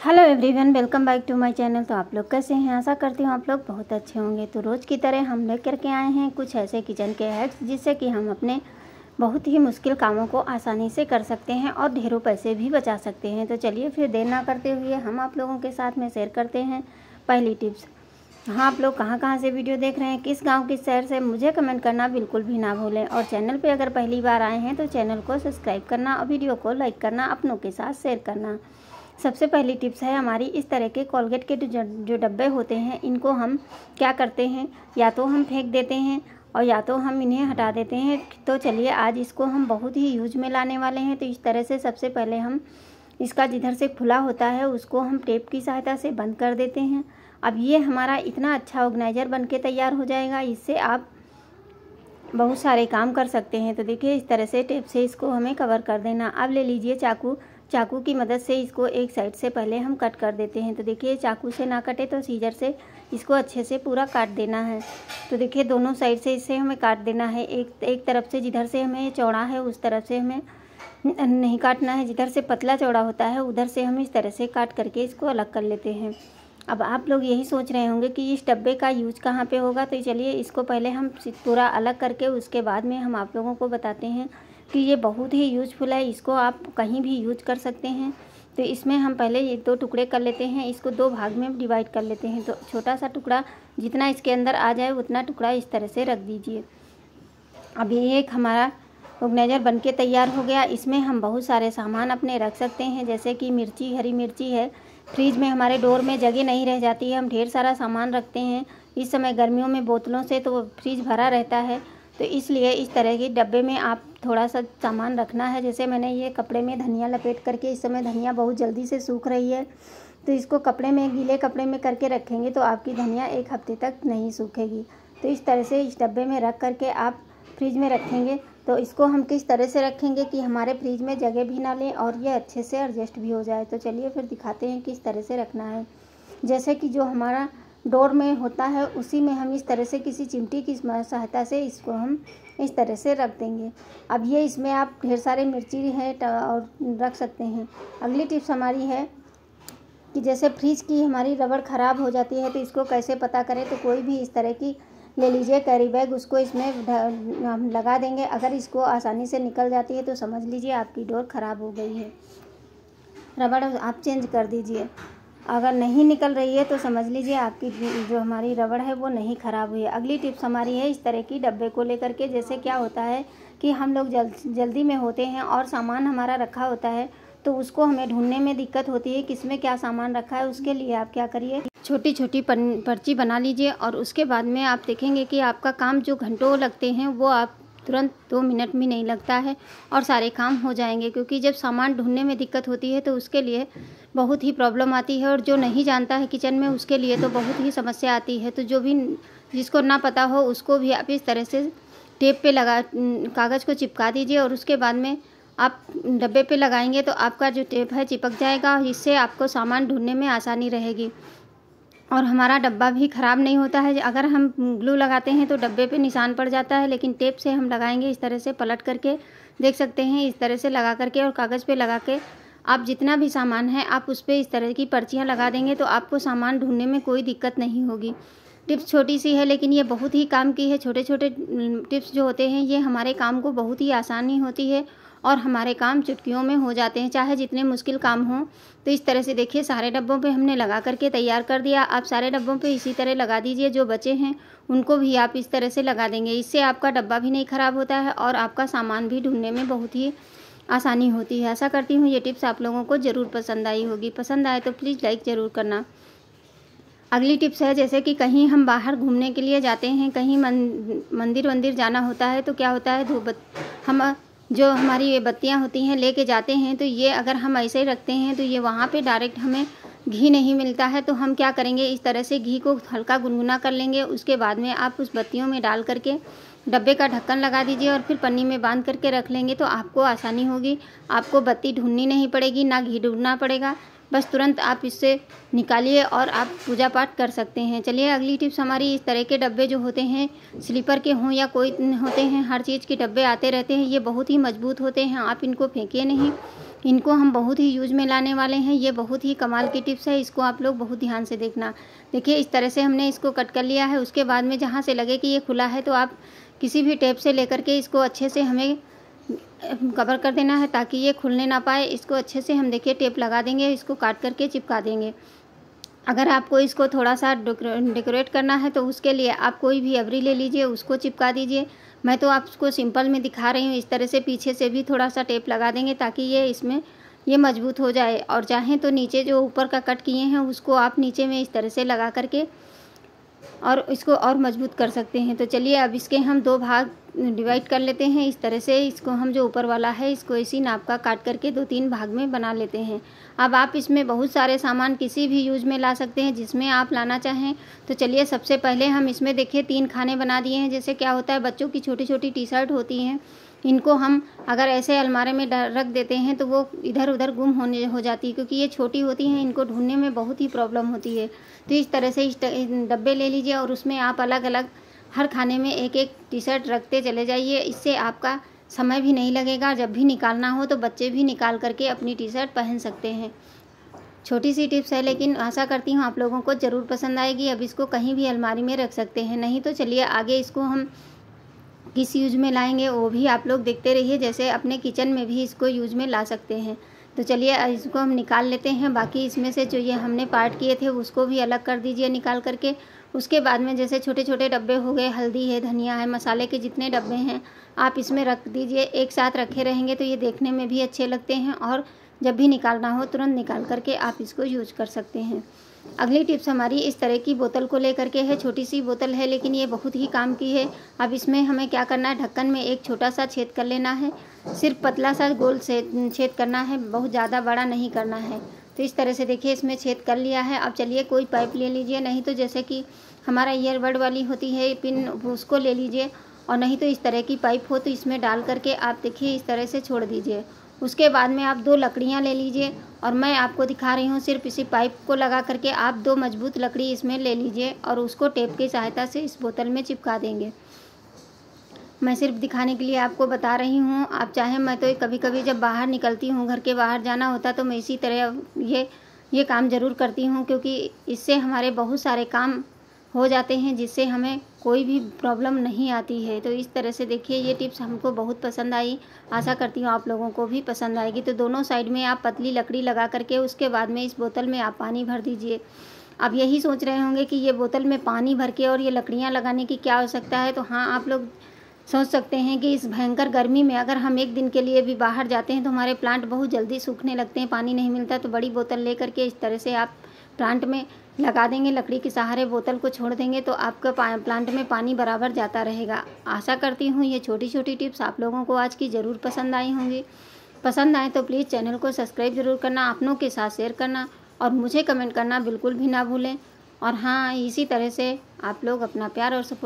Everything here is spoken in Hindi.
Hello everyone, welcome back to my channel. तो आप लोग कैसे हैं? आशा करती हूँ आप लोग बहुत अच्छे होंगे। तो रोज़ की तरह हम लेकर के आए हैं कुछ ऐसे किचन के हैक्स जिससे कि हम अपने बहुत ही मुश्किल कामों को आसानी से कर सकते हैं और ढेरों पैसे भी बचा सकते हैं। तो चलिए फिर देर ना करते हुए हम आप लोगों के साथ में शेयर करते हैं पहली टिप्स। हाँ, आप लोग कहाँ से वीडियो देख रहे हैं, किस गाँव किस शहर से, मुझे कमेंट करना बिल्कुल भी ना भूलें। और चैनल पर अगर पहली बार आए हैं तो चैनल को सब्सक्राइब करना और वीडियो को लाइक करना, अपनों के साथ शेयर करना। सबसे पहली टिप्स है हमारी, इस तरह के कोलगेट के जो डब्बे होते हैं इनको हम क्या करते हैं, या तो हम फेंक देते हैं और या तो हम इन्हें हटा देते हैं। तो चलिए आज इसको हम बहुत ही यूज में लाने वाले हैं। तो इस तरह से सबसे पहले हम इसका जिधर से खुला होता है उसको हम टेप की सहायता से बंद कर देते हैं। अब ये हमारा इतना अच्छा ऑर्गेनाइजर बन के तैयार हो जाएगा, इससे आप बहुत सारे काम कर सकते हैं। तो देखिए इस तरह से टेप से इसको हमें कवर कर देना। अब ले लीजिए चाकू की मदद से इसको एक साइड से पहले हम कट कर देते हैं। तो देखिए चाकू से ना कटे तो सीजर से इसको अच्छे से पूरा काट देना है। तो देखिए दोनों साइड से इसे हमें काट देना है। एक तरफ से जिधर से हमें चौड़ा है उस तरफ से हमें नहीं काटना है, जिधर से पतला चौड़ा होता है उधर से हम इस तरह से काट करके इसको अलग कर लेते हैं। अब आप लोग यही सोच रहे होंगे कि इस डब्बे का यूज कहाँ पे होगा। तो चलिए इसको पहले हम पूरा अलग करके उसके बाद में हम आप लोगों को बताते हैं कि ये बहुत ही यूजफुल है, इसको आप कहीं भी यूज कर सकते हैं। तो इसमें हम पहले ये 2 टुकड़े कर लेते हैं, इसको 2 भाग में डिवाइड कर लेते हैं। तो छोटा सा टुकड़ा जितना इसके अंदर आ जाए उतना टुकड़ा इस तरह से रख दीजिए। अब ये एक हमारा ऑर्गेनाइजर बन के तैयार हो गया। इसमें हम बहुत सारे सामान अपने रख सकते हैं, जैसे कि मिर्ची, हरी मिर्ची है। फ्रिज में हमारे डोर में जगह नहीं रह जाती है, हम ढेर सारा सामान रखते हैं। इस समय गर्मियों में बोतलों से तो फ्रिज भरा रहता है, तो इसलिए इस तरह के डब्बे में आप थोड़ा सा सामान रखना है। जैसे मैंने ये कपड़े में धनिया लपेट करके, इस समय धनिया बहुत जल्दी से सूख रही है, तो इसको कपड़े में, गीले कपड़े में करके रखेंगे तो आपकी धनिया 1 हफ्ते तक नहीं सूखेगी। तो इस तरह से इस डब्बे में रख करके आप फ्रिज में रखेंगे। तो इसको हम किस तरह से रखेंगे कि हमारे फ्रिज में जगह भी ना लें और ये अच्छे से एडजस्ट भी हो जाए। तो चलिए फिर दिखाते हैं किस तरह से रखना है। जैसे कि जो हमारा डोर में होता है उसी में हम इस तरह से किसी चिमटी की सहायता से इसको हम इस तरह से रख देंगे। अब ये इसमें आप ढेर सारे मिर्ची है और रख सकते हैं। अगली टिप्स हमारी है कि जैसे फ्रिज की हमारी रबड़ ख़राब हो जाती है तो इसको कैसे पता करें। तो कोई भी इस तरह की ले लीजिए कैरी बैग, उसको इसमें हम लगा देंगे। अगर इसको आसानी से निकल जाती है तो समझ लीजिए आपकी डोर ख़राब हो गई है, रबड़ आप चेंज कर दीजिए। अगर नहीं निकल रही है तो समझ लीजिए आपकी जो हमारी रबड़ है वो नहीं ख़राब हुई है। अगली टिप्स हमारी है इस तरह की डब्बे को लेकर के। जैसे क्या होता है कि हम लोग जल्दी में होते हैं और सामान हमारा रखा होता है तो उसको हमें ढूंढने में दिक्कत होती है किसमें क्या सामान रखा है। उसके लिए आप क्या करिए, छोटी छोटी पर्ची बना लीजिए और उसके बाद में आप देखेंगे कि आपका काम जो घंटों लगते हैं वो आप तुरंत 2 मिनट में नहीं लगता है और सारे काम हो जाएंगे। क्योंकि जब सामान ढूंढने में दिक्कत होती है तो उसके लिए बहुत ही प्रॉब्लम आती है, और जो नहीं जानता है किचन में उसके लिए तो बहुत ही समस्या आती है। तो जो भी जिसको ना पता हो उसको भी आप इस तरह से टेप पे कागज़ को चिपका दीजिए और उसके बाद में आप डब्बे पे लगाएंगे तो आपका जो टेप है चिपक जाएगा। इससे आपको सामान ढूंढने में आसानी रहेगी और हमारा डब्बा भी ख़राब नहीं होता है। अगर हम ग्लू लगाते हैं तो डब्बे पे निशान पड़ जाता है, लेकिन टेप से हम लगाएंगे इस तरह से पलट करके, देख सकते हैं इस तरह से लगा करके, और कागज़ पे लगा के आप जितना भी सामान है आप उस पर इस तरह की पर्चियाँ लगा देंगे तो आपको सामान ढूंढने में कोई दिक्कत नहीं होगी। टिप्स छोटी सी है लेकिन ये बहुत ही काम की है। छोटे छोटे टिप्स जो होते हैं ये हमारे काम को बहुत ही आसानी होती है और हमारे काम चुटकियों में हो जाते हैं, चाहे जितने मुश्किल काम हों। तो इस तरह से देखिए सारे डब्बों पे हमने लगा करके तैयार कर दिया। आप सारे डब्बों पे इसी तरह लगा दीजिए, जो बचे हैं उनको भी आप इस तरह से लगा देंगे। इससे आपका डब्बा भी नहीं ख़राब होता है और आपका सामान भी ढूंढने में बहुत ही आसानी होती है। आशा करती हूँ ये टिप्स आप लोगों को ज़रूर पसंद आई होगी। पसंद आए तो प्लीज़ लाइक ज़रूर करना। अगली टिप्स है, जैसे कि कहीं हम बाहर घूमने के लिए जाते हैं, कहीं मंदिर जाना होता है तो क्या होता है, हम जो हमारी ये बत्तियाँ होती हैं लेके जाते हैं, तो ये अगर हम ऐसे ही रखते हैं तो ये वहाँ पे डायरेक्ट हमें घी नहीं मिलता है। तो हम क्या करेंगे, इस तरह से घी को हल्का गुनगुना कर लेंगे। उसके बाद में आप उस बत्तियों में डाल करके डब्बे का ढक्कन लगा दीजिए और फिर पन्नी में बांध करके रख लेंगे तो आपको आसानी होगी। आपको बत्ती ढूंढनी नहीं पड़ेगी, ना घी ढूंढना पड़ेगा, बस तुरंत आप इससे निकालिए और आप पूजा पाठ कर सकते हैं। चलिए अगली टिप्स हमारी, इस तरह के डब्बे जो होते हैं, स्लीपर के हों या कोई होते हैं, हर चीज़ के डब्बे आते रहते हैं। ये बहुत ही मजबूत होते हैं, आप इनको फेंकिए नहीं, इनको हम बहुत ही यूज में लाने वाले हैं। ये बहुत ही कमाल की टिप्स है, इसको आप लोग बहुत ध्यान से देखना। देखिए इस तरह से हमने इसको कट कर लिया है। उसके बाद में जहाँ से लगे कि ये खुला है तो आप किसी भी टेप से लेकर के इसको अच्छे से हमें कवर कर देना है ताकि ये खुलने ना पाए। इसको अच्छे से हम देखिए टेप लगा देंगे, इसको काट करके चिपका देंगे। अगर आपको इसको थोड़ा सा डेकोरेट करना है तो उसके लिए आप कोई भी अबरी ले लीजिए, उसको चिपका दीजिए। मैं तो आपको सिंपल में दिखा रही हूँ। इस तरह से पीछे से भी थोड़ा सा टेप लगा देंगे ताकि ये इसमें ये मजबूत हो जाए। और चाहें तो नीचे जो ऊपर का कट किए हैं उसको आप नीचे में इस तरह से लगा करके और इसको और मजबूत कर सकते हैं। तो चलिए अब इसके हम 2 भाग डिवाइड कर लेते हैं। इस तरह से इसको हम जो ऊपर वाला है इसको इसी नाप का काट करके 2-3 भाग में बना लेते हैं। अब आप इसमें बहुत सारे सामान किसी भी यूज में ला सकते हैं जिसमें आप लाना चाहें। तो चलिए सबसे पहले हम इसमें देखिए 3 खाने बना दिए हैं। जैसे क्या होता है, बच्चों की छोटी छोटी टी शर्ट होती हैं, इनको हम अगर ऐसे अलमारे में रख देते हैं तो वो इधर उधर गुम हो जाती है, क्योंकि ये छोटी होती हैं, इनको ढूंढने में बहुत ही प्रॉब्लम होती है। तो इस तरह से इस डब्बे ले लीजिए और उसमें आप अलग अलग हर खाने में एक एक टी शर्ट रखते चले जाइए। इससे आपका समय भी नहीं लगेगा। जब भी निकालना हो तो बच्चे भी निकाल करके अपनी टी शर्ट पहन सकते हैं। छोटी सी टिप्स है लेकिन आशा करती हूँ आप लोगों को ज़रूर पसंद आएगी। अब इसको कहीं भी अलमारी में रख सकते हैं। नहीं तो चलिए आगे इसको हम किस यूज में लाएंगे वो भी आप लोग देखते रहिए। जैसे अपने किचन में भी इसको यूज में ला सकते हैं। तो चलिए इसको हम निकाल लेते हैं। बाकी इसमें से जो ये हमने पार्ट किए थे उसको भी अलग कर दीजिए निकाल करके। उसके बाद में जैसे छोटे छोटे डब्बे हो गए, हल्दी है, धनिया है, मसाले के जितने डब्बे हैं आप इसमें रख दीजिए। एक साथ रखे रहेंगे तो ये देखने में भी अच्छे लगते हैं और जब भी निकालना हो तुरंत निकाल करके आप इसको यूज कर सकते हैं। अगली टिप्स हमारी इस तरह की बोतल को लेकर के है। छोटी सी बोतल है लेकिन ये बहुत ही काम की है। अब इसमें हमें क्या करना है, ढक्कन में एक छोटा सा छेद कर लेना है। सिर्फ पतला सा गोल से छेद करना है, बहुत ज़्यादा बड़ा नहीं करना है। तो इस तरह से देखिए इसमें छेद कर लिया है। अब चलिए कोई पाइप ले लीजिए, नहीं तो जैसे कि हमारा ईयरबड वाली होती है पिन, उसको ले लीजिए। और नहीं तो इस तरह की पाइप हो तो इसमें डाल करके आप देखिए इस तरह से छोड़ दीजिए। उसके बाद में आप 2 लकड़ियाँ ले लीजिए और मैं आपको दिखा रही हूँ सिर्फ इसी पाइप को लगा करके आप 2 मजबूत लकड़ी इसमें ले लीजिए और उसको टेप की सहायता से इस बोतल में चिपका देंगे। मैं सिर्फ दिखाने के लिए आपको बता रही हूँ। आप चाहें, मैं तो कभी कभी जब बाहर निकलती हूँ, घर के बाहर जाना होता तो मैं इसी तरह ये काम ज़रूर करती हूँ, क्योंकि इससे हमारे बहुत सारे काम हो जाते हैं जिससे हमें कोई भी प्रॉब्लम नहीं आती है। तो इस तरह से देखिए ये टिप्स हमको बहुत पसंद आई। आशा करती हूँ आप लोगों को भी पसंद आएगी। तो दोनों साइड में आप पतली लकड़ी लगा करके उसके बाद में इस बोतल में आप पानी भर दीजिए। अब यही सोच रहे होंगे कि ये बोतल में पानी भर के और ये लकड़ियाँ लगाने की क्या आवश्यकता है। तो हाँ, आप लोग सोच सकते हैं कि इस भयंकर गर्मी में अगर हम एक दिन के लिए भी बाहर जाते हैं तो हमारे प्लांट बहुत जल्दी सूखने लगते हैं, पानी नहीं मिलता। तो बड़ी बोतल ले करके इस तरह से आप प्लांट में लगा देंगे, लकड़ी के सहारे बोतल को छोड़ देंगे तो आपका प्लांट में पानी बराबर जाता रहेगा। आशा करती हूँ ये छोटी छोटी टिप्स आप लोगों को आज की ज़रूर पसंद आई होंगी। पसंद आए तो प्लीज़ चैनल को सब्सक्राइब ज़रूर करना, अपनों के साथ शेयर करना और मुझे कमेंट करना बिल्कुल भी ना भूलें। और हाँ, इसी तरह से आप लोग अपना प्यार और सपोर्ट